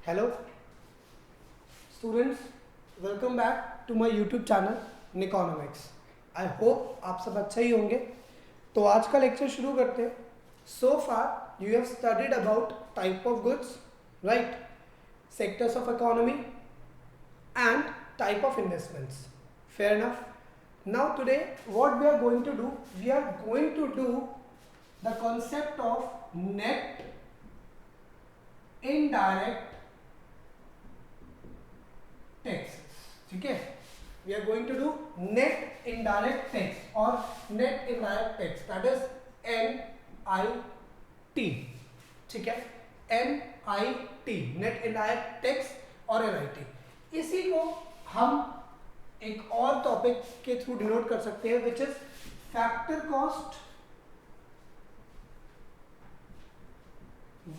Hello students, welcome back to my YouTube channel Niconomics. I hope आप सब अच्छा ही होंगे। तो आज का लेक्चर शुरू करते हैं। So far you have studied about type of goods, right, sectors of economy and type of investments. Fair enough. Now today what we are going to do, we are going to do the concept of net indirect taxes. ठीक है, we are going to do net indirect tax or net indirect tax, that is NIT. ठीक है, NIT, net indirect tax और NIT। इसी को हम एक और टॉपिक के थ्रू डिनोट कर सकते हैं, which is factor cost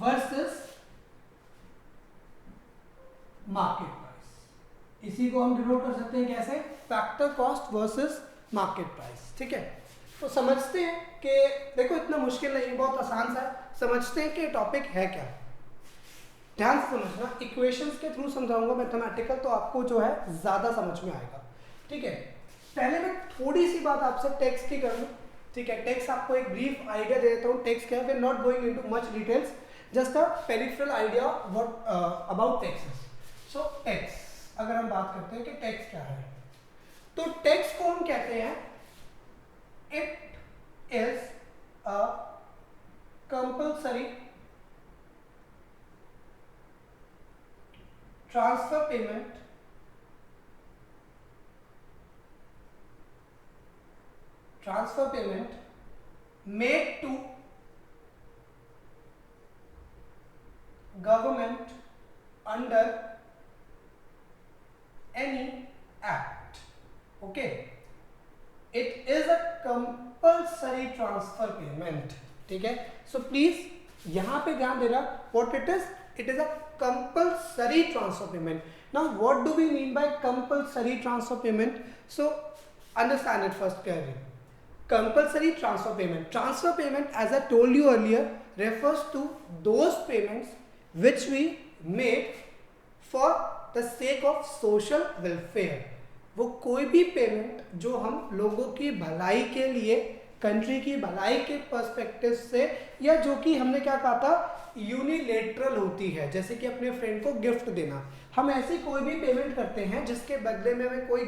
versus market price. इसी को हम डिनोट कर सकते हैं कैसे? Factor cost versus market price. ठीक है, तो समझते हैं कि देखो इतना मुश्किल नहीं, बहुत आसान सा है। समझते हैं कि टॉपिक है क्या। ध्यान से समझना, इक्वेशंस के थ्रू समझाऊंगा मैथमेटिकल, तो आपको जो है ज्यादा समझ में आएगा। ठीक है, पहले मैं थोड़ी सी बात आपसे टैक्स की कर लूं। ठीक है, टैक्स आपको एक ब्रीफ आइडिया दे देता हूं। टैक्स क्या है, we are not going into much details, just a peripheral idea what about taxes. So tax, अगर हम बात करते हैं कि टैक्स क्या है, तो टैक्स को हम कहते हैं it is a compulsory transfer payment made to government under any act. Okay, it is a compulsory transfer payment. ठीक है, so please यहां पे ध्यान देना, what it is a compulsory transfer payment. Now what do we mean by compulsory transfer payment? So understand it first clearly. Compulsory transfer payment, as I told you earlier, refers to those payments which we made for the sake of social welfare. वो कोई भी payment जो हम लोगों की भलाई के लिए, कंट्री की भलाई के पर्सपेक्टिव से, या जो कि हमने क्या कहा था, यूनिलेटरल होती है, जैसे कि अपने फ्रेंड को गिफ्ट देना। हम ऐसी कोई भी पेमेंट करते हैं जिसके बदले में हमें कोई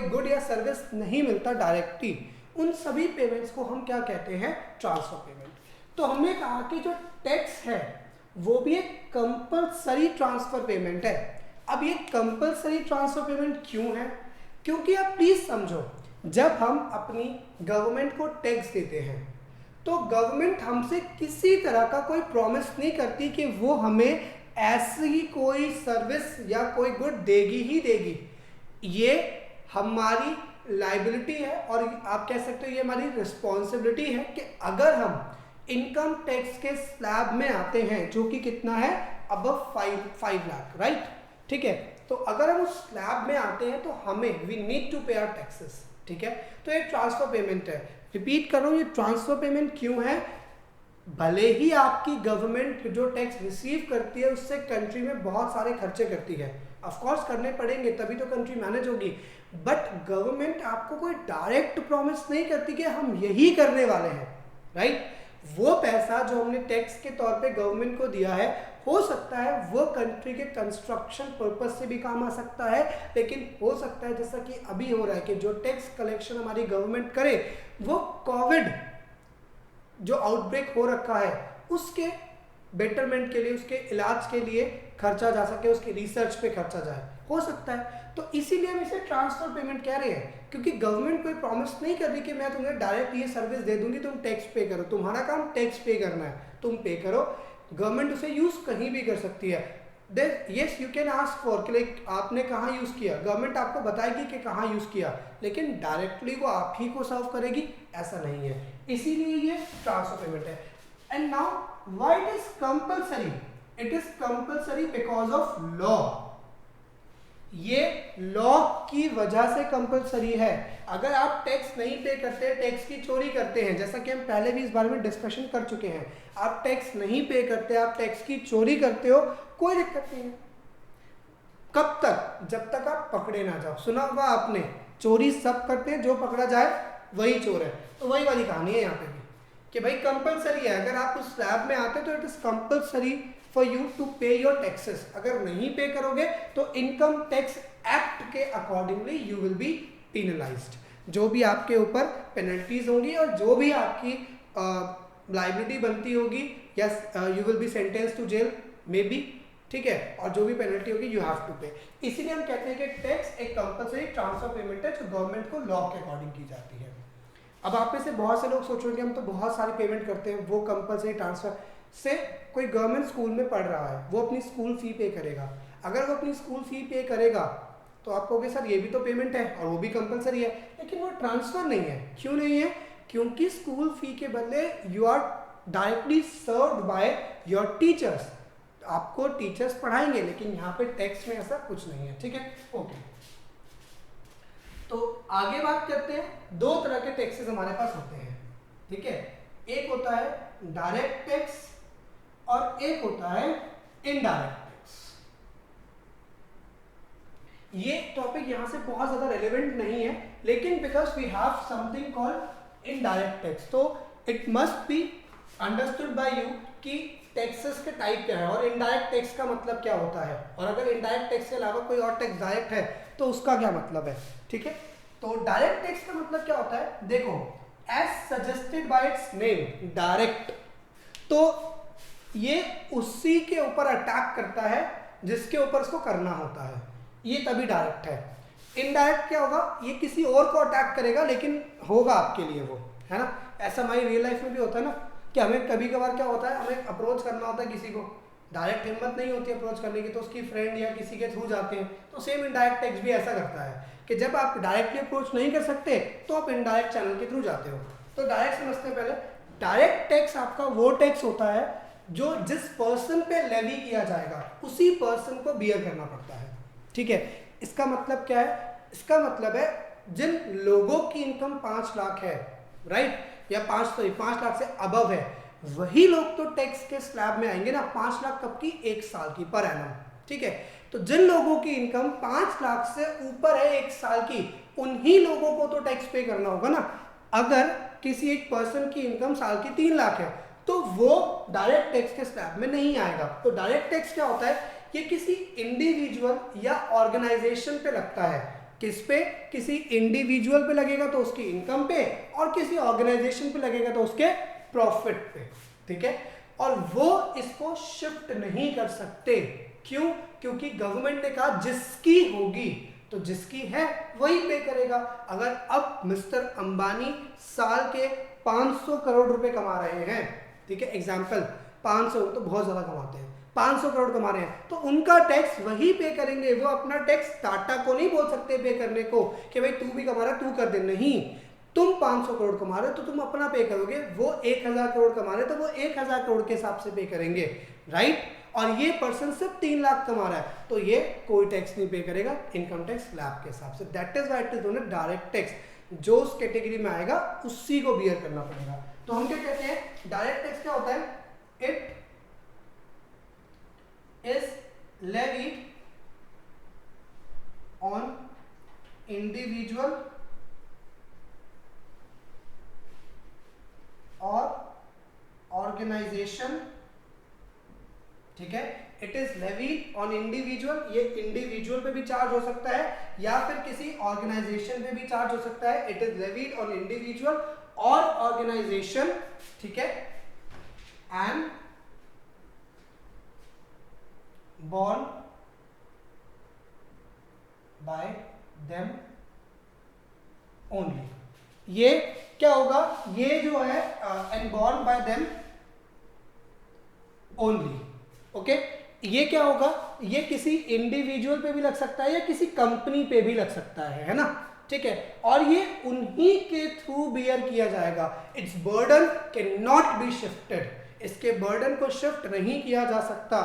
गुड या सर्विस नहीं मिलता डायरेक्टली, उन सभी पेमेंट्स को हम क्या कहते हैं? Transfer payment. तो हमने कहा कि जो टैक्स है वो भी एक कंपल्सरी ट्रांसफर पेमेंट है। अब ये कंपल्सरी ट्रांसफर पेमेंट क्यों है? क्योंकि आप प्लीज समझो, जब हम अपनी गवर्नमेंट को टैक्स देते हैं तो गवर्नमेंट हमसे किसी तरह का कोई प्रॉमिस नहीं करती कि वो हमें ऐसी कोई सर्विस या कोई गुड देगी ही देगी। ये हमारी लायबिलिटी है और आप कह सकते हो ये हमारी रिस्पॉन्सिबिलिटी है कि अगर हम इनकम टैक्स के स्लैब में आते हैं, जो कि कितना है, अबव 5 लाख, राइट। ठीक है, तो अगर हम उस स्लैब में आते हैं तो हमें वी नीड टू पे आवर टैक्सेस। ठीक है, तो ये ट्रांसफर पेमेंट है। रिपीट कर रहा हूं, ये ट्रांसफर पेमेंट क्यों है? भले ही आपकी गवर्नमेंट जो टैक्स रिसीव करती है उससे कंट्री में बहुत सारे खर्चे करती है, ऑफ कोर्स करने पड़ेंगे तभी तो कंट्री मैनेज होगी, बट गवर्नमेंट आपको कोई डायरेक्ट प्रॉमिस नहीं करती कि हम यही करने वाले हैं, राइट। वो पैसा जो हमने टैक्स के तौर पे गवर्नमेंट को दिया है, हो सकता है वो कंट्री के कंस्ट्रक्शन पर्पस से भी काम आ सकता है, लेकिन हो सकता है जैसा कि अभी हो रहा है कि जो टैक्स कलेक्शन हमारी गवर्नमेंट करे वो कोविड जो आउटब्रेक हो रखा है उसके बेटरमेंट के लिए, उसके इलाज के लिए खर्चा जा सके, उसके रिसर्च पे खर्चा जाए, हो सकता है। तो इसीलिए हम इसे ट्रांसफर पेमेंट कह रहे हैं, क्योंकि गवर्नमेंट कोई प्रॉमिस नहीं कर रही कि मैं तुम्हें डायरेक्ट ये सर्विस दे दूंगी, तुम टैक्स पे करो, तुम्हारा काम टैक्स पे करना है, तुम पे करो। गवर्नमेंट उसे यूज कहीं भी कर सकती है। Yes, you can ask for कि लाइक आपने कहाँ यूज किया, गवर्नमेंट आपको बताएगी कि कहाँ यूज किया, लेकिन डायरेक्टली वो आप ही को सर्व करेगी, ऐसा नहीं है। इसीलिए ये ट्रांसफर पेमेंट है। And now why it is compulsory? It is compulsory because of law. ये लॉ की वजह से कंपलसरी है। अगर आप टैक्स नहीं पे करते, टैक्स की चोरी करते हैं, जैसा कि हम पहले भी इस बारे में डिस्कशन कर चुके हैं, आप टैक्स नहीं पे करते, आप टैक्स की चोरी करते हो, कोई दिक्कत नहीं है। कब तक? जब तक आप पकड़े ना जाओ। सुना होगा आपने, चोरी सब करते हैं, जो पकड़ा जाए वही चोर है। तो वही वाली कहानी है यहाँ पे भी कि भाई कंपलसरी है। अगर आप उस स्लैब में आते तो it is compulsory for you to pay your taxes. अगर नहीं पे करोगे तो इनकम टैक्स एक्ट के accordingly you will be penalised. जो भी आपके ऊपर पेनल्टीज होंगी और जो भी आपकी लाइबिलिटी बनती होगी, या you will be sentence to jail maybe, ठीक है, और जो भी पेनल्टी होगी यू हैव टू पे। इसीलिए हम कहते हैं कि टैक्स एक कंपलसरी ट्रांसफर पेमेंट है जो गवर्नमेंट को लॉ के अकॉर्डिंग की जाती है। अब आप में से बहुत से लोग सोचोगे हम तो बहुत सारी पेमेंट करते हैं, वो कंपलसरी ट्रांसफर से कोई गवर्नमेंट स्कूल में पढ़ रहा है, वो अपनी स्कूल फी पे करेगा। अगर वो अपनी स्कूल फी पे करेगा तो आप कहोगे सर ये भी तो पेमेंट है और वो भी कंपलसरी है, लेकिन वो ट्रांसफर नहीं है। क्यों नहीं है? क्योंकि स्कूल फी के बदले you are directly served by your teachers. आपको टीचर्स पढ़ाएंगे, लेकिन यहाँ पे टैक्स में ऐसा कुछ नहीं है, ठीक है, ओके। तो आगे बात करते हैं, दो तरह के टैक्सेस हमारे पास होते हैं, ठीक है। एक होता है डायरेक्ट टैक्स और एक होता है इनडायरेक्ट टैक्स। ये टॉपिक यहां से बहुत ज्यादा रेलेवेंट नहीं है, लेकिन because we have something called indirect tax, तो it must be understood by you कि टैक्सेस के टाइप क्या है और इनडायरेक्ट टैक्स का मतलब क्या होता है, और अगर इनडायरेक्ट टैक्स के अलावा कोई और टैक्स डायरेक्ट है तो उसका क्या मतलब है, ठीक है। तो डायरेक्ट टैक्स का मतलब क्या होता है, देखो, as suggested by its name direct, तो ये उसी के ऊपर अटैक करता है जिसके ऊपर उसको करना होता है, ये तभी डायरेक्ट है। इनडायरेक्ट क्या होगा, ये किसी और को अटैक करेगा लेकिन होगा आपके लिए वो, है ना। ऐसा हमारी रियल लाइफ में भी होता है ना कि हमें कभी कभार क्या होता है, हमें अप्रोच करना होता है किसी को, डायरेक्ट हिम्मत नहीं होती अप्रोच करने की, तो उसकी फ्रेंड या किसी के थ्रू जाते हैं। तो सेम इनडायरेक्ट टैक्स भी ऐसा करता है कि जब आप डायरेक्टली अप्रोच नहीं कर सकते तो आप इनडायरेक्ट चैनल के थ्रू जाते हो। तो डायरेक्ट समझते हैं पहले। डायरेक्ट टैक्स आपका वो टैक्स होता है जो जिस पर्सन पे लेवी किया जाएगा उसी पर्सन को बियर करना पड़ता है, ठीक है। इसका मतलब क्या है, इसका मतलब है जिन लोगों की इनकम 5 लाख है, राइट, या 5 लाख से अबव है, वही लोग तो टैक्स के स्लैब में आएंगे ना। 5 लाख कब की? 1 साल की, पर एनम, ठीक है। तो जिन लोगों की इनकम 5 लाख से ऊपर है 1 साल की, उन्हीं लोगों को तो टैक्स पे करना होगा ना। अगर किसी एक पर्सन की इनकम साल की 3 लाख है तो वो डायरेक्ट टैक्स के स्लैब में नहीं आएगा। तो डायरेक्ट टैक्स क्या होता है, ये किसी इंडिविजुअल या ऑर्गेनाइजेशन पे लगता है। किस पे? किसी इंडिविजुअल पे लगेगा तो उसकी इनकम पे, और किसी ऑर्गेनाइजेशन पे लगेगा तो उसके प्रॉफिट पे, ठीक है। और वो इसको शिफ्ट नहीं कर सकते। क्यों? क्योंकि गवर्नमेंट ने कहा जिसकी होगी, तो जिसकी है वही पे करेगा। अगर अब मिस्टर अंबानी साल के 500 करोड़ रुपए कमा रहे हैं, ठीक है, एग्जाम्पल 500 तो बहुत ज्यादा कमाते हैं, 500 करोड़ कमा रहे हैं, तो उनका टैक्स वही पे करेंगे। वो अपना टैक्स टाटा को नहीं बोल सकते पे करने को कि भाई तू भी कमा रहा है तू कर दे, नहीं। तुम 500 करोड़ कमा रहे हो तो तुम अपना पे करोगे, वो 1000 करोड़ कमा रहे तो वो 1000 करोड़ के हिसाब से पे करेंगे, राइट। और ये पर्सन सिर्फ 3 लाख कमा रहा है तो ये कोई टैक्स नहीं पे करेगा इनकम टैक्स स्लैब के हिसाब से। That is why it is known as direct tax. जो उस कैटेगरी में आएगा उसी को बियर करना पड़ेगा। तो हम क्या कहते हैं, डायरेक्ट टैक्स क्या होता है, it is levied on individual or organization, ठीक है। It is levied on individual, ये इंडिविजुअल पे भी चार्ज हो सकता है या फिर किसी ऑर्गेनाइजेशन पे भी चार्ज हो सकता है। It is levied on individual और ऑर्गेनाइजेशन, ठीक है, and born by them only। ये क्या होगा, ये जो है and born by them only, okay. ये क्या होगा, ये किसी इंडिविजुअल पे भी लग सकता है या किसी कंपनी पे भी लग सकता है ना, ठीक है। और ये उन्हीं के थ्रू बियर किया जाएगा। It's burden can not be shifted, इसके बर्डन को शिफ्ट नहीं किया जा सकता।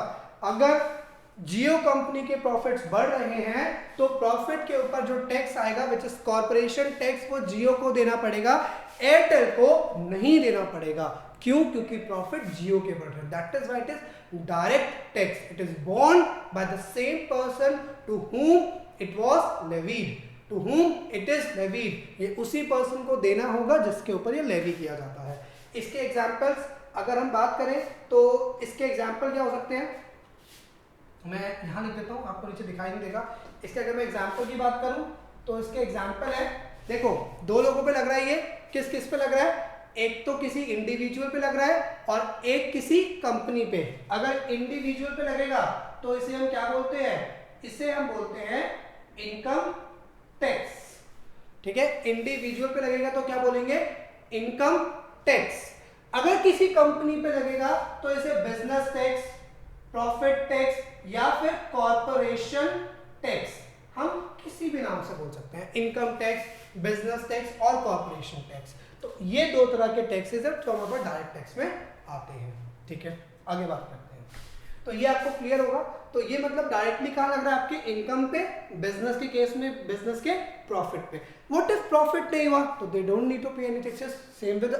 अगर जियो कंपनी के प्रॉफिट्स बढ़ रहे हैं तो प्रॉफिट के ऊपर जो टैक्स आएगा विच इज कॉर्पोरेशन टैक्स, वो जियो को देना पड़ेगा, एयरटेल को नहीं देना पड़ेगा। क्यों? क्योंकि प्रॉफिट जियो के बढ़ रहे हैं। That is why it is direct tax. It is borne by the same person to whom it was levied, to whom it is levied। ये उसी पर्सन को देना होगा जिसके ऊपर ये लेवी किया जाता है। इसके एग्जांपल्स अगर हम बात करें तो इसके एग्जांपल क्या हो सकते हैं, मैं यहाँ लिख देता हूँ, आपको नीचे दिखाई नहीं देगा। इसके अगर मैं एग्जांपल की बात करूँ तो इसके एग्जांपल है, देखो दो लोगों पे लग रहा है, ये किस किस पे लग रहा है, एक तो किसी इंडिविजुअल पे लग रहा है और एक किसी कंपनी पे। अगर इंडिविजुअल पे लगेगा तो इसे हम क्या बोलते हैं, इसे हम बोलते हैं इनकम टैक्स। ठीक है, इंडिविजुअल पे लगेगा तो क्या बोलेंगे, इनकम टैक्स। अगर किसी कंपनी पे लगेगा तो इसे बिजनेस टैक्स, प्रॉफिट टैक्स या फिर कॉर्पोरेशन टैक्स, हम किसी भी नाम से बोल सकते हैं, इनकम टैक्स, बिजनेस टैक्स और कॉर्पोरेशन टैक्स। तो ये दो तरह के टैक्सेस है जो हमारे डायरेक्ट टैक्स में आते हैं। ठीक है, आगे बात करते हैं। तो ये आपको क्लियर होगा। तो ये मतलब डायरेक्टली कहाँ लग रहा है, आपके इनकम पे, बिजनेस के केस में बिजनेस के प्रॉफिट पे। व्हाट इफ प्रॉफिट नहीं हुआ तो दे डोंट नीड टू पे any taxes. Same with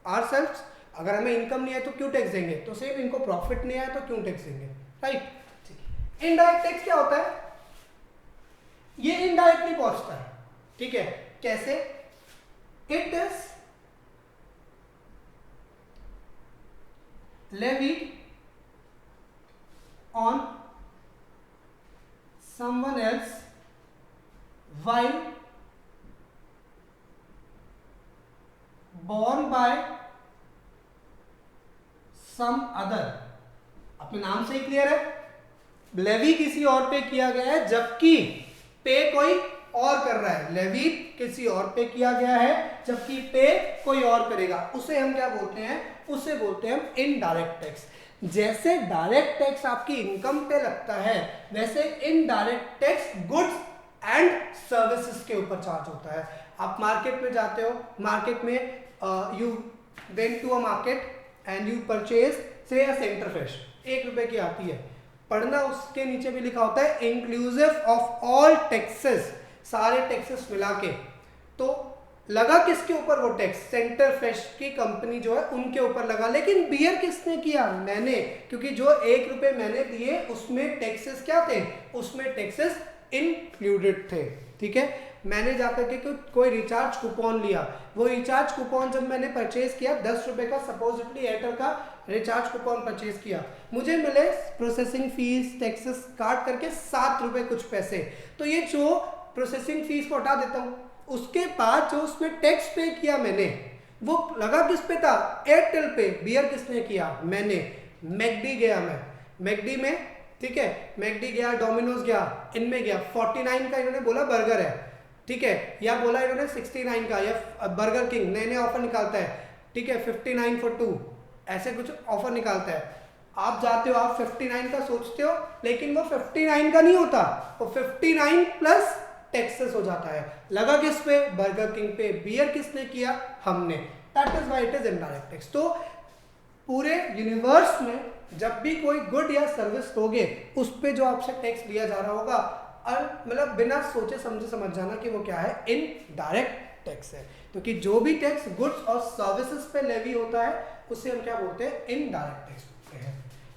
ourselves, अगर हमें इनकम नहीं है तो क्यों टैक्स देंगे, तो सेम इनको प्रॉफिट नहीं आया तो क्यों टैक्स देंगे, राइट। इनडायरेक्ट टैक्स क्या होता है, ये इनडायरेक्टली पहुंचता है। ठीक है, कैसे, it is levied on someone else while borne by some other। अपने नाम से ही क्लियर है, लेवी किसी और पे किया गया है जबकि पे कोई और कर रहा है। लेवी किसी और पे किया गया है जबकि पे कोई और करेगा, उसे हम क्या बोलते हैं, उसे बोलते हैं हम इनडायरेक्ट टैक्स। जैसे डायरेक्ट टैक्स आपकी इनकम पे लगता है वैसे indirect tax goods and services के ऊपर चार्ज होता है। आप मार्केट में जाते हो, मार्केट में you went to a market and you purchase say a centre fresh, 1 रुपए की आती है, पढ़ना उसके नीचे भी लिखा होता है इंक्लूसिव ऑफ ऑल टैक्सेस, सारे टैक्सेस मिला के। तो लगा किसके ऊपर वो टैक्स, सेंटर फ्रेश की कंपनी जो है उनके ऊपर लगा। लेकिन बियर किसने किया, मैंने, क्योंकि जो 1 रुपए मैंने दिए उसमें टैक्सेस क्या थे, उसमें टैक्सेस इंक्लूडेड थे। ठीक है, मैंने जाकर के कोई रिचार्ज कूपन लिया, वो रिचार्ज कूपन जब मैंने परचेज किया 10 रुपए का, सपोजिटली एयरटेल का रिचार्ज कूपन परचेज किया, मुझे मिले प्रोसेसिंग फीस टैक्सेस काट करके 7 रुपए कुछ पैसे। तो ये जो प्रोसेसिंग फीस को हटा देता हूँ, उसके बाद जो उसमें टैक्स पे किया मैंने वो लगा किस पे था, एयरटेल पे। बियर किसने किया, मैंने। मैकडी गया मैं, मैकडी में, ठीक है, मैकडी गया, डोमिनोज गया, इनमें गया, 49 का इन्होंने बोला बर्गर है, ठीक है, या बोला इन्होंने 69 का, या बर्गर किंग नए नए ऑफर निकालता है, ठीक है, 59 for 2 ऐसे कुछ ऑफर निकालता है। आप जाते हो, आप 59 का सोचते हो, लेकिन वो 59 का नहीं होता, वो 59 प्लस टैक्सेस हो जाता है। लगा किस पे, बर्गर किंग पे। बियर किसने किया, हमने। That is why it is indirect tax. तो पूरे यूनिवर्स में जब भी कोई गुड या सर्विस दोगे उस पे जो आपसे टैक्स लिया जा रहा होगा, और मतलब बिना सोचे समझे समझ जाना कि वो क्या है, इनडायरेक्ट टैक्स है। क्योंकि जो भी टैक्स गुड्स और सर्विसेज पे लेवी होता है उसे हम क्या बोलते हैं, इनडायरेक्ट टैक्स बोलते हैं।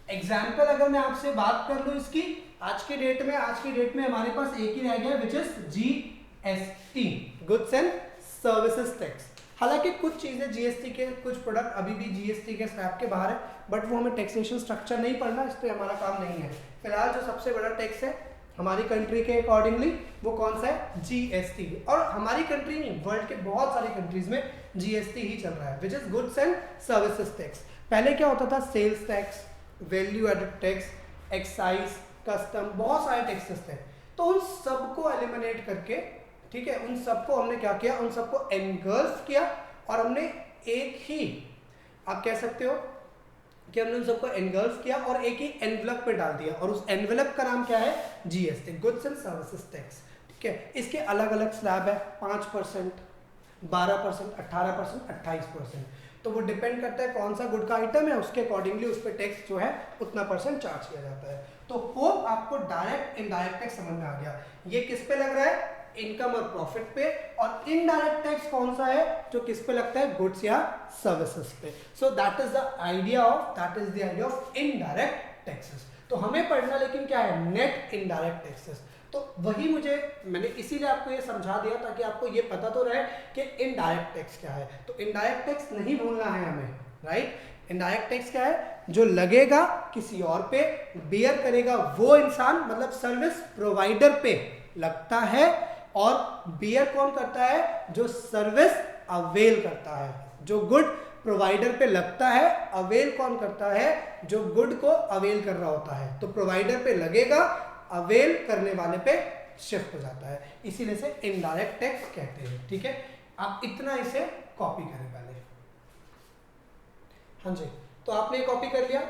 एग्जाम्पल अगर मैं आपसे बात कर लूं इसकी, आज की डेट में हमारे पास एक ही रह गया which is GST, goods and services tax. हालांकि कुछ चीजें जीएसटी के, कुछ प्रोडक्ट अभी भी जीएसटी के स्लैब के बाहर है, बट वो हमें टैक्सेशन स्ट्रक्चर नहीं पढ़ना, इस पर हमारा काम नहीं है। फिलहाल जो सबसे बड़ा टैक्स है हमारी कंट्री के अकॉर्डिंगली वो कौन सा है, जीएसटी। और हमारी कंट्री नहीं, वर्ल्ड के बहुत सारी कंट्रीज में जीएसटी ही चल रहा है, which is goods and services tax. पहले क्या होता था, sales tax, value added tax, excise, custom, बहुत सारे टैक्सेस थे। तो उन सबको एलिमिनेट करके, ठीक है, उन सबको हमने क्या किया, उन सबको एनगल्फ किया और हमने एक ही, आप कह सकते हो कि हमने उन सबको एनगल्फ किया और एक ही एनवलप में डाल दिया, और उस एनवलप का नाम क्या है, GST, goods and services tax. ठीक है, इसके अलग अलग स्लैब है, 5%, 12%, 18%, 28%। तो वो डिपेंड करता है कौन सा गुड का आइटम है, उसके अकॉर्डिंगली उस पर टैक्स जो है उतना % चार्ज किया जाता है। तो होप आपको डायरेक्ट इनडायरेक्ट टैक्स समझ में आ गया। ये किस पे लग रहा है, इनकम और प्रॉफिट पे, और इनडायरेक्ट टैक्स कौन सा है जो किस पे लगता है, गुड्स या सर्विसेज पे। So that is the idea of indirect taxes. तो हमें पढ़ना लेकिन क्या है, नेट इनडायरेक्ट टैक्सेस। तो वही मैंने इसीलिए आपको ये समझा दिया ताकि आपको ये पता तो रहे कि इनडायरेक्ट टैक्स क्या है। तो इनडायरेक्ट टैक्स नहीं भूलना है हमें, राइट। इनडायरेक्ट टैक्स क्या है, जो लगेगा किसी और पे, बेयर करेगा वो इंसान, मतलब सर्विस प्रोवाइडर पे लगता है, और बेयर कौन करता है, जो सर्विस अवेल करता है। जो गुड प्रोवाइडर पे लगता है, अवेल कौन करता है, जो गुड को अवेल कर रहा होता है। तो प्रोवाइडर पे लगेगा, अवेल करने वाले पे शिफ्ट हो जाता है, इसीलिए से इनडायरेक्ट टैक्स कहते हैं। ठीक है, आप इतना इसे कॉपी करें पहले। हाँ जी, तो आपने कॉपी कर लिया।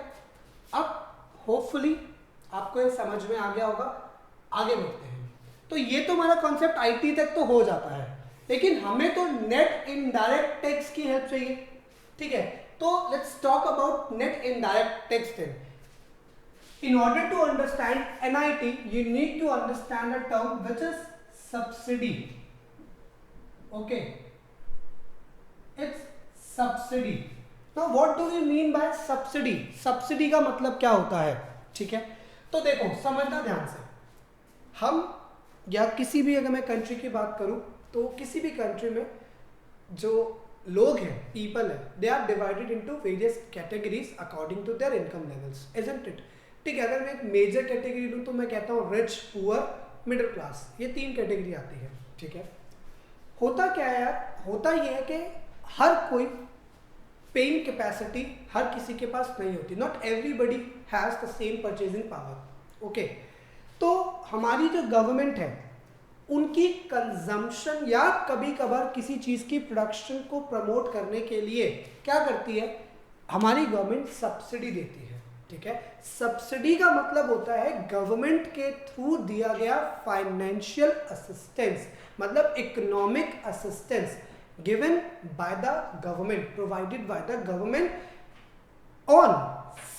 अब होपफुली आपको ये समझ में आ गया होगा। आगे बढ़ते हैं। तो ये तो हमारा कॉन्सेप्ट आईटी तक तो हो जाता है, लेकिन हमें तो नेट इनडायरेक्ट टैक्स की हेल्प चाहिए। ठीक है, तो let's talk about net indirect tax then. In order to understand NIT, you need to understand a term which is subsidy. Okay, it's subsidy. Now, what do we mean by subsidy? Subsidy का मतलब क्या होता है? ठीक है, तो देखो समझना ध्यान से। हम या किसी भी, अगर मैं कंट्री की बात करूं, तो किसी भी कंट्री में जो लोग हैं, पीपल है, they are divided into various categories according to their income levels, isn't it. ठीक है, अगर मैं एक मेजर कैटेगरी लूँ तो मैं कहता हूँ रिच, पुअर, मिडिल क्लास, ये 3 कैटेगरी आती है। ठीक है, होता क्या है यार, होता ये है कि हर कोई पेइंग कैपेसिटी हर किसी के पास नहीं होती। Not everybody has the same purchasing power. Okay, तो हमारी जो गवर्नमेंट है उनकी कंजम्पशन या कभी कभार किसी चीज़ की प्रोडक्शन को प्रमोट करने के लिए क्या करती है, हमारी गवर्नमेंट सब्सिडी देती है। ठीक है, सब्सिडी का मतलब होता है गवर्नमेंट के थ्रू दिया गया फाइनेंशियल असिस्टेंस, मतलब economic assistance given by the government, provided by the government on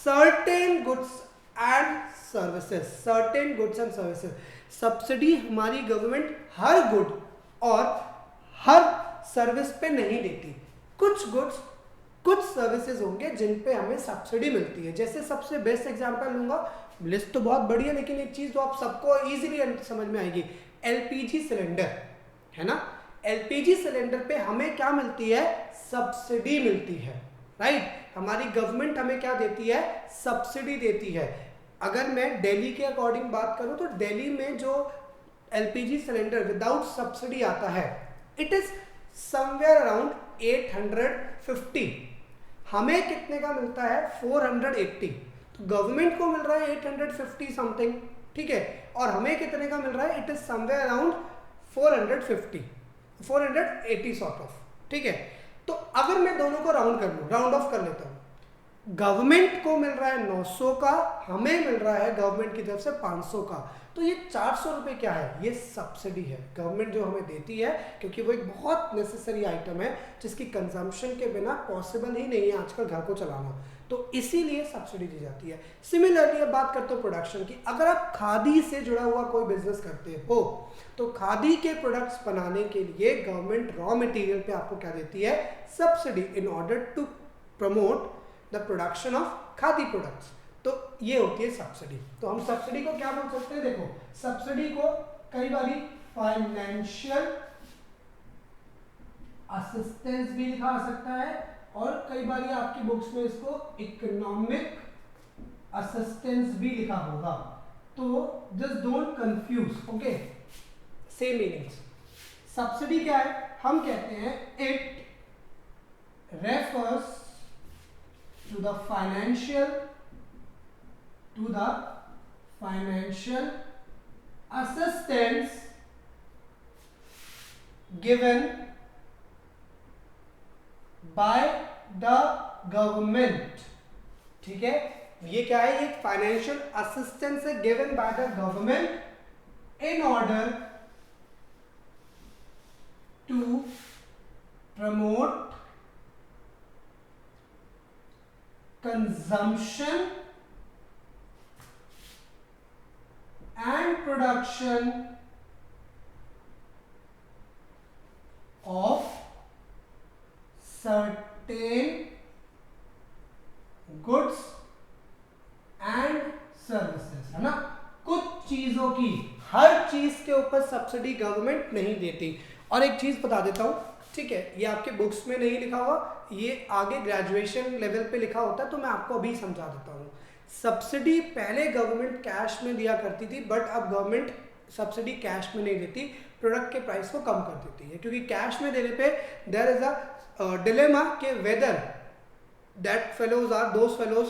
certain goods and services. Certain goods and services, subsidy हमारी गवर्नमेंट हर गुड और हर सर्विस पे नहीं देती। कुछ गुड्स, कुछ सर्विसेज होंगे जिन पे हमें सब्सिडी मिलती है। जैसे सबसे बेस्ट एग्जांपल लूंगा, लिस्ट तो बहुत बड़ी है लेकिन एक चीज तो आप सबको इजीली समझ में आएगी, एलपीजी सिलेंडर है ना। एलपीजी सिलेंडर पे हमें क्या मिलती है, सब्सिडी मिलती है, राइट। हमारी गवर्नमेंट हमें क्या देती है, सब्सिडी देती है। अगर मैं दिल्ली के अकॉर्डिंग बात करूं तो दिल्ली में जो एलपीजी सिलेंडर विदाउट सब्सिडी आता है, इट इज समवेयर अराउंड 850। हमें कितने का मिलता है, 480। तो गवर्नमेंट को मिल रहा है 850 समथिंग, ठीक है, और हमें कितने का मिल रहा है, it is somewhere around 450, 480 sort of. ठीक है, तो अगर मैं दोनों को राउंड कर लूं, राउंड ऑफ कर लेता हूं, गवर्नमेंट को मिल रहा है 900 का, हमें मिल रहा है गवर्नमेंट की तरफ से 500 का, तो ये 400 रुपये क्या है, ये सब्सिडी है गवर्नमेंट जो हमें देती है, क्योंकि वो एक बहुत नेसेसरी आइटम है जिसकी कंजम्पशन के बिना पॉसिबल ही नहीं है आजकल घर को चलाना, तो इसीलिए सब्सिडी दी जाती है। सिमिलरली अब बात करते हो प्रोडक्शन की। अगर आप खादी से जुड़ा हुआ कोई बिजनेस करते हो तो खादी के प्रोडक्ट्स बनाने के लिए गवर्नमेंट रॉ मटेरियल पे आपको क्या देती है, subsidy, in order to promote the production of khadi products. तो ये होती है सब्सिडी। तो हम सब्सिडी को क्या बोल सकते हैं, देखो सब्सिडी को कई बार फाइनेंशियल असिस्टेंस भी लिखा जा सकता है, और कई बार आपकी बुक्स में इसको इकोनॉमिक असिस्टेंस भी लिखा होगा, तो just don't confuse, okay, same meanings. Subsidy क्या है, हम कहते हैं it refers to the financial assistance given by the government। ठीक है, ये क्या है, ये फाइनेंशियल असिस्टेंस है given by the government in order to promote consumption and production of certain goods and services, है ना। कुछ चीजों की, हर चीज के ऊपर सब्सिडी गवर्नमेंट नहीं देती। और एक चीज बता देता हूं, ठीक है, ये आपके बुक्स में नहीं लिखा हुआ, ये आगे ग्रेजुएशन लेवल पे लिखा होता है, तो मैं आपको अभी समझा देता हूँ। सब्सिडी पहले गवर्नमेंट कैश में दिया करती थी, बट अब गवर्नमेंट सब्सिडी कैश में नहीं देती, प्रोडक्ट के प्राइस को कम कर देती है। क्योंकि कैश में देने पे देयर इज अ डिलेमा के weather that fellows are those fellows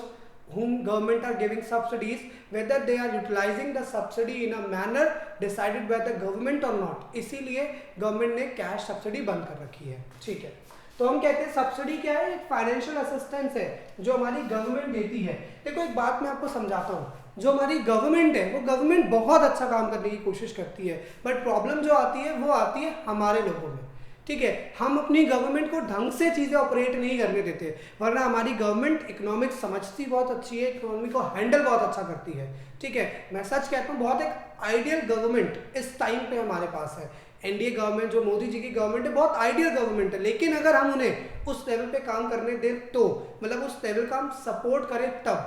whom government are giving subsidies, whether they are utilizing the subsidy in a manner decided by the government or not। इसीलिए government ने cash subsidy बंद कर रखी है, ठीक है। तो हम कहते हैं सब्सिडी क्या है, एक फाइनेंशियल असिस्टेंस है जो हमारी गवर्नमेंट देती है। देखो एक बात मैं आपको समझाता हूँ, जो हमारी गवर्नमेंट है वो गवर्नमेंट बहुत अच्छा काम करने की कोशिश करती है, बट प्रॉब्लम जो आती है वो आती है हमारे लोगों में, ठीक है। हम अपनी गवर्नमेंट को ढंग से चीज़ें ऑपरेट नहीं करने देते, वरना हमारी गवर्नमेंट इकोनॉमिक्स समझती बहुत अच्छी है, इकोनॉमी को हैंडल बहुत अच्छा करती है, ठीक है। मैं सच कहता हूँ, बहुत एक आइडियल गवर्नमेंट इस टाइम पे हमारे पास है। एनडीए गवर्नमेंट जो मोदी जी की गवर्नमेंट है, बहुत आइडियल गवर्नमेंट है, लेकिन अगर हम उन्हें उस लेवल पे काम करने दें तो, मतलब उस लेवल का हम सपोर्ट करें तब,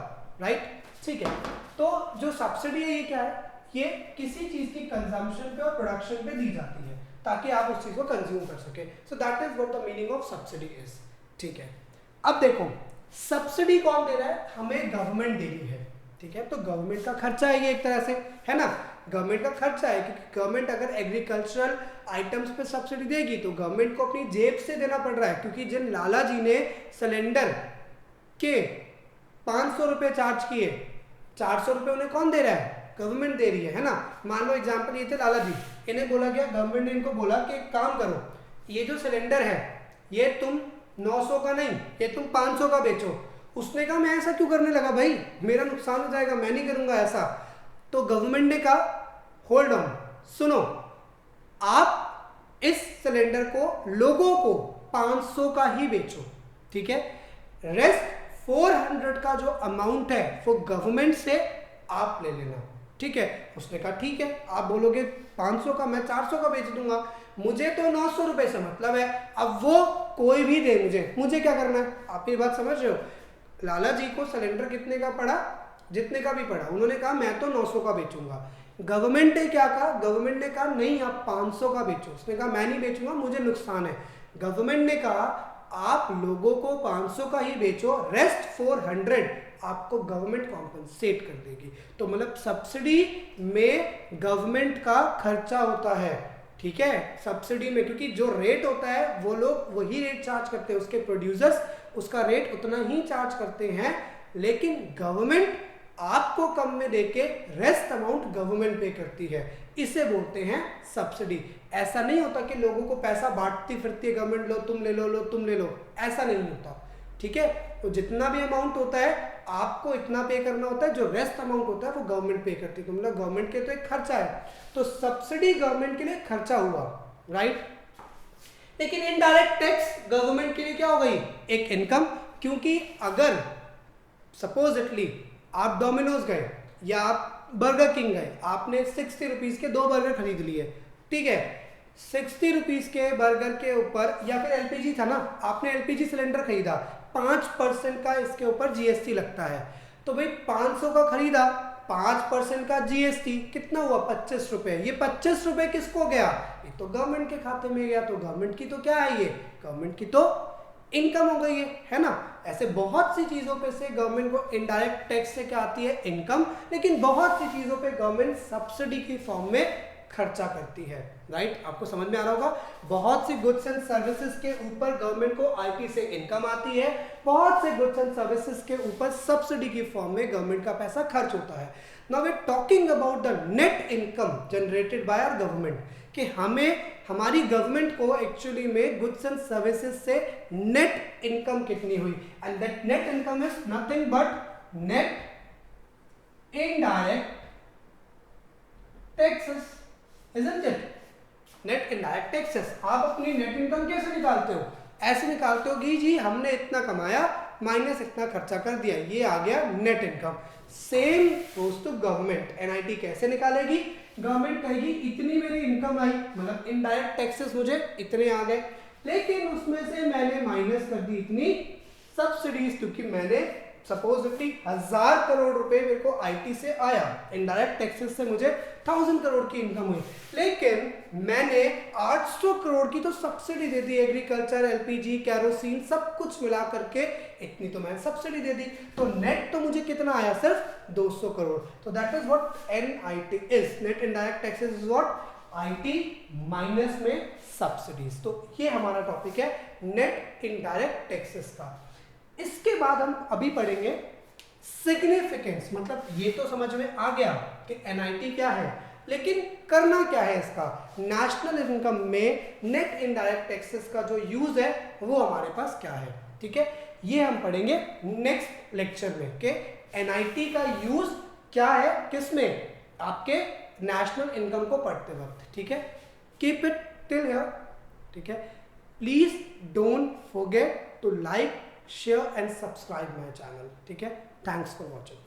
राइट, ठीक है। तो जो सब्सिडी है ये क्या है, ये किसी चीज़ की कंजम्पशन पे और प्रोडक्शन पे दी जाती है ताकि आप उस चीज को कंज्यूम कर सके। So that is what the meaning of subsidy is, ठीक है। अब देखो सब्सिडी कौन दे रहा है, हमें गवर्नमेंट दे रही है, ठीक है। तो गवर्नमेंट का खर्चा है ये एक तरह से, है ना, गवर्नमेंट का खर्चा है, क्योंकि गवर्नमेंट अगर एग्रीकल्चरल आइटम्स पे सब्सिडी देगी तो गवर्नमेंट को अपनी जेब से देना पड़ रहा है, क्योंकि जिन लाला जी ने सिलेंडर के 500 रुपये चार्ज किए, 400 रुपये उन्हें कौन दे रहा है, गवर्नमेंट दे रही है ना। मान लो एग्जांपल ये थे लाला जी, इन्हें बोला गया, गवर्नमेंट ने इनको बोला कि एक काम करो, ये जो सिलेंडर है ये तुम 900 का नहीं, ये तुम 500 का बेचो। उसने कहा मैं ऐसा क्यों करने लगा भाई, मेरा नुकसान हो जाएगा, मैं नहीं करूंगा ऐसा। तो गवर्नमेंट ने कहा होल्ड ऑन, सुनो, आप इस सिलेंडर को लोगों को 500 का ही बेचो, ठीक है। रेस्ट 400 का जो अमाउंट है वो गवर्नमेंट से आप ले लेना, ठीक है। उसने कहा ठीक है, आप बोलोगे 500 का, मैं 400 का बेच दूंगा, मुझे तो 900 रुपए से मतलब है। अब वो कोई भी दे, मुझे क्या करना है, आप ये बात समझ रहे हो। लाला जी को सिलेंडर कितने का पड़ा, जितने का भी पड़ा, उन्होंने कहा मैं तो 900 का बेचूंगा। गवर्नमेंट ने क्या कहा, गवर्नमेंट ने कहा नहीं आप 500 का बेचो। उसने कहा मैं नहीं बेचूंगा, मुझे नुकसान है। गवर्नमेंट ने कहा आप लोगों को 500 का ही बेचो, रेस्ट 400 आपको गवर्नमेंट कॉम्पनसेट कर देगी। तो मतलब सब्सिडी में गवर्नमेंट का खर्चा होता है, ठीक है। सब्सिडी में क्योंकि जो रेट होता है वो लोग वही रेट चार्ज करते हैं, उसके प्रोड्यूसर्स उसका रेट उतना ही चार्ज करते हैं, लेकिन गवर्नमेंट आपको कम में देके रेस्ट अमाउंट गवर्नमेंट पे करती है, इसे बोलते हैं सब्सिडी। ऐसा नहीं होता कि लोगों को पैसा बांटती फिरती है गवर्नमेंट, लो तुम ले लो तुम ले लो, ऐसा नहीं होता, ठीक है। तो जितना भी अमाउंट होता है आपको इतना पे करना होता है, जो रेस्ट अमाउंट होता है वो गवर्नमेंट पे करती है। तो मतलब गवर्नमेंट के तो एक खर्चा है, तो सब्सिडी गवर्नमेंट के लिए खर्चा हुआ, राइट। लेकिन इनडायरेक्ट टैक्स गवर्नमेंट के लिए क्या हो गई, एक इनकम। क्योंकि अगर सपोजिटली आप डोमिनोज गए या आप बर्गर किंग गए, आपने 60 रुपीज के 2 बर्गर खरीद लिए, ठीक है। 60 रुपीज के बर्गर के ऊपर, या फिर एलपीजी था ना, आपने एलपीजी सिलेंडर खरीदा, 5% का इसके ऊपर जीएसटी लगता है। तो भाई 500 का खरीदा, 5% का जीएसटी कितना हुआ, 25 रुपए। ये 25 रुपए किसको गया, ये तो गवर्नमेंट के खाते में गया। तो गवर्नमेंट की तो क्या है, ये गवर्नमेंट की तो इनकम हो गई है ना। ऐसे बहुत सी चीजों पे से गवर्नमेंट को इनडायरेक्ट टैक्स से क्या आती है, इनकम। लेकिन बहुत सी चीजों पे गवर्नमेंट सब्सिडी की फॉर्म में खर्चा करती है, राइट। आपको समझ में आ रहा होगा, बहुत सी गुड्स एंड सर्विसेज के ऊपर गवर्नमेंट को आईटी से इनकम आती है, बहुत से गुड्स एंड सर्विसेज के ऊपर सब्सिडी की फॉर्म में गवर्नमेंट का पैसा खर्च होता है। Now we are talking about the net income generated by our government, कि हमें हमारी गवर्नमेंट को एक्चुअली में गुड्स एंड सर्विसेज से नेट इनकम कितनी हुई। And that net income is nothing but net indirect taxes, isn't it? Net indirect taxes. आप अपनी नेट इनकम कैसे निकालते हो, ऐसे निकालते हो कि जी हमने इतना कमाया, माइनस इतना खर्चा कर दिया, ये आ गया net income. Same goes to government. NIT कैसे निकालेगी? गवर्नमेंट कहेगी इतनी मेरी इनकम आई, मतलब इनडायरेक्ट टैक्सेस मुझे इतने आ गए, लेकिन उसमें से मैंने माइनस कर दी इतनी सब्सिडीज, क्योंकि मैंने सपोजिटली 1000 करोड़ रुपए मेरे को आईटी से आया, इनडायरेक्ट टैक्सेस से मुझे 1000 करोड़ की इनकम हुई, लेकिन मैंने 800 करोड़ की तो सब्सिडी दे दी, एग्रीकल्चर, एलपीजी, कैरोसिन सब कुछ मिला करके इतनी तो मैंने सब्सिडी दे दी, तो नेट तो मुझे कितना आया? सिर्फ 200 करोड़। तो that is what NIT is, net indirect taxes is what IT minus में सब्सिडीज। तो ये हमारा टॉपिक है नेट इनडायरेक्ट टैक्सेस का। इसके बाद हम अभी पढ़ेंगे सिग्निफिकेंस, मतलब ये तो समझ में आ गया कि एनआईटी क्या है, लेकिन करना क्या है इसका। नेशनल इनकम में नेट इनडायरेक्ट टैक्सेस का जो यूज है वो हमारे पास क्या है, ठीक है, ये हम पढ़ेंगे नेक्स्ट लेक्चर में कि एनआईटी का यूज क्या है, किसमें, आपके नेशनल इनकम को पढ़ते वक्त, ठीक है। कीप इट टिल हियर, ठीक है। Please don't forget to like, share and subscribe my channel, ठीक है। Thanks for watching.